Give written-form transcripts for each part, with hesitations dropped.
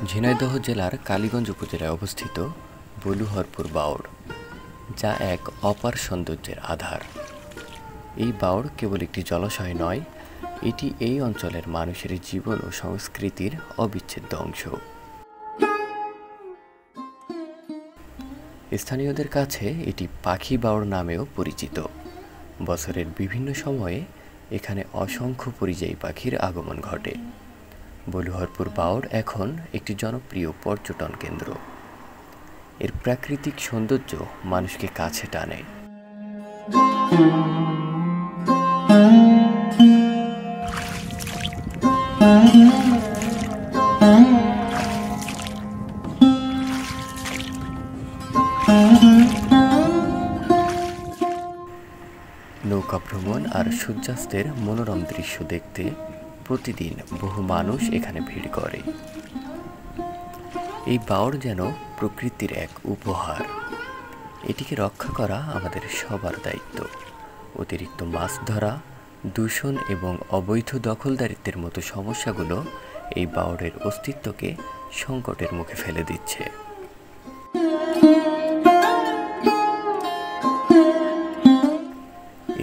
ঝিনাইদহ জেলার কালীগঞ্জ উপজেলায় অবস্থিত বলুহরপুর বাওড়, যা এক অপার সৌন্দর্যের আধার। এই বাওড় কেবল একটি জলাশয় নয়, এটি এই অঞ্চলের মানুষের জীবন ও সংস্কৃতির অবিচ্ছেদ্য অংশ। স্থানীয়দের কাছে এটি পাখি বাওড় নামেও পরিচিত। বছরের বিভিন্ন সময়ে এখানে অসংখ্য পরিযায়ী পাখির আগমন ঘটে। বলুহরপুর বাওড় এখন একটি জনপ্রিয় পর্যটন কেন্দ্র। এর প্রাকৃতিক সৌন্দর্য মানুষকে কাছে টানে। নৌকা ভ্রমণ আর সূর্যাস্তের মনোরম দৃশ্য দেখতে প্রতিদিন বহু মানুষ এখানে ভিড় করে। এই বাওড় যেন প্রকৃতির এক উপহার। এটিকে রক্ষা করা আমাদের সবার দায়িত্ব। অতিরিক্ত মাছ ধরা, দূষণ এবং অবৈধ দখলদারিত্বের মতো সমস্যাগুলো এই বাওড়ের অস্তিত্বকে সংকটের মুখে ফেলে দিচ্ছে।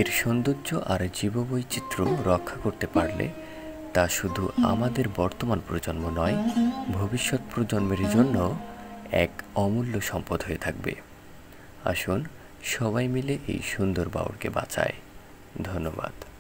এর সৌন্দর্য আর জীববৈচিত্র্য রক্ষা করতে পারলে তা শুধু আমাদের বর্তমান প্রজন্ম নয়, ভবিষ্যৎ প্রজন্মের জন্য এক অমূল্য সম্পদ হয়ে থাকবে। আসুন সবাই মিলে এই সুন্দর বাওড়কে বাঁচাই। ধন্যবাদ।